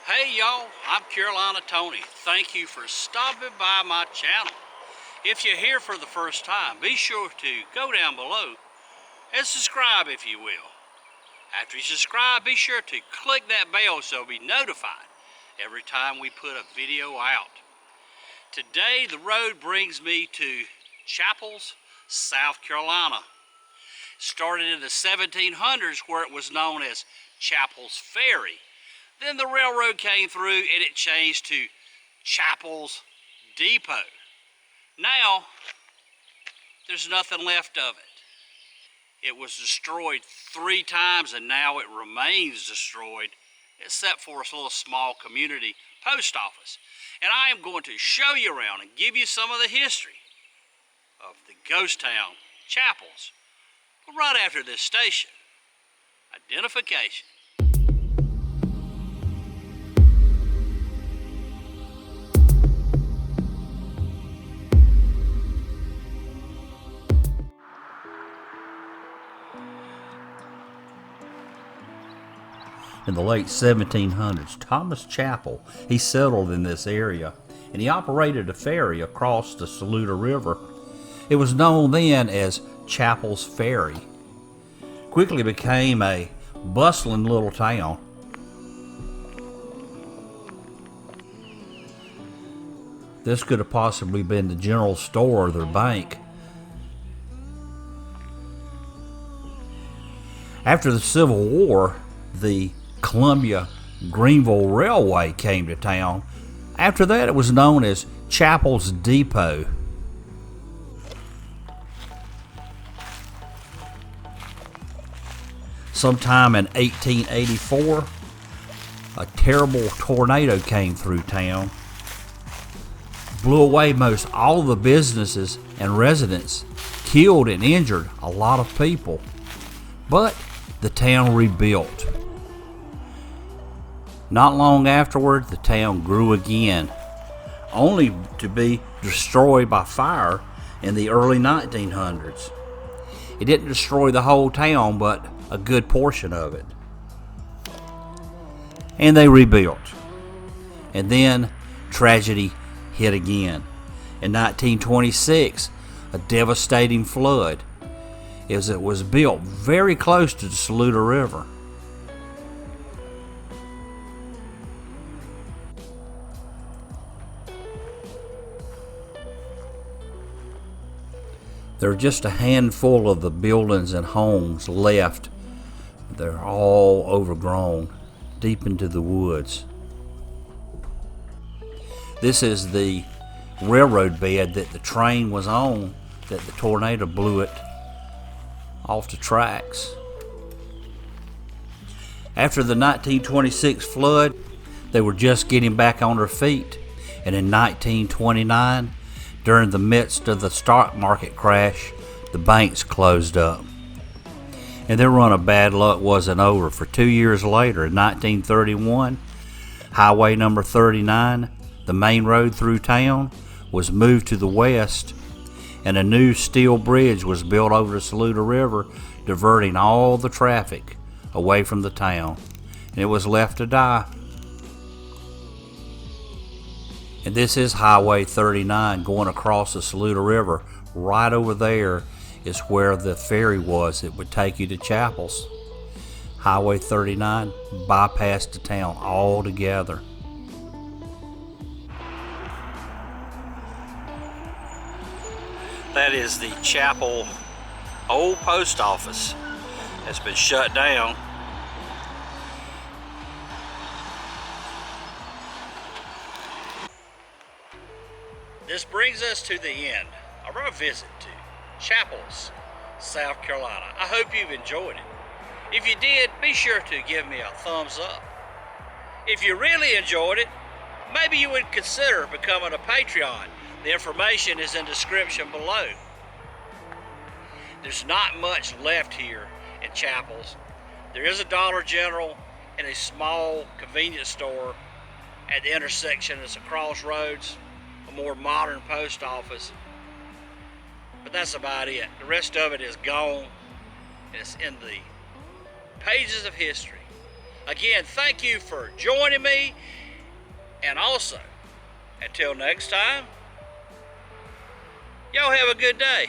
Hey y'all, I'm Carolina Tony. Thank you for stopping by my channel. If you're here for the first time, be sure to go down below and subscribe if you will. After you subscribe, be sure to click that bell so you'll be notified every time we put a video out. Today the road brings me to Chappells, South Carolina. It started in the 1700s where it was known as Chappells Ferry. Then the railroad came through and it changed to Chappells Depot. Now, there's nothing left of it. It was destroyed 3 times and now it remains destroyed, except for a little small community post office. And I am going to show you around and give you some of the history of the ghost town, Chappells, right after this station. Identification. In the late 1700s, Thomas Chappell, he settled in this area, and he operated a ferry across the Saluda River. It was known then as Chappell's Ferry. Quickly became a bustling little town. This could have possibly been the general store or their bank. After the Civil War, the Columbia-Greenville Railway came to town. After that, it was known as Chappells Depot. Sometime in 1884, a terrible tornado came through town, blew away most all of the businesses and residents, killed and injured a lot of people. But the town rebuilt. Not long afterward, the town grew again, only to be destroyed by fire in the early 1900s. It didn't destroy the whole town, but a good portion of it. And they rebuilt. And then tragedy hit again. In 1926, a devastating flood, as it was built very close to the Saluda River. There are just a handful of the buildings and homes left. They're all overgrown, deep into the woods. This is the railroad bed that the train was on, that the tornado blew it off the tracks. After the 1926 flood, they were just getting back on their feet, and in 1929, during the midst of the stock market crash, the banks closed up. And their run of bad luck wasn't over, for 2 years later, in 1931, Highway number 39, the main road through town, was moved to the west, and a new steel bridge was built over the Saluda River, diverting all the traffic away from the town. And it was left to die. And this is Highway 39 going across the Saluda River. Right over there is where the ferry was that would take you to Chappells. Highway 39 bypassed the town altogether. That is the Chappell old post office. Has been shut down. This brings us to the end of our visit to Chappells, South Carolina. I hope you've enjoyed it. If you did, be sure to give me a thumbs up. If you really enjoyed it, maybe you would consider becoming a Patreon. The information is in the description below. There's not much left here in Chappells. There is a Dollar General and a small convenience store at the intersection. It's a crossroads, a more modern post office. But that's about it. The rest of it is gone. And it's in the pages of history. Again, thank you for joining me. And also, until next time, y'all have a good day.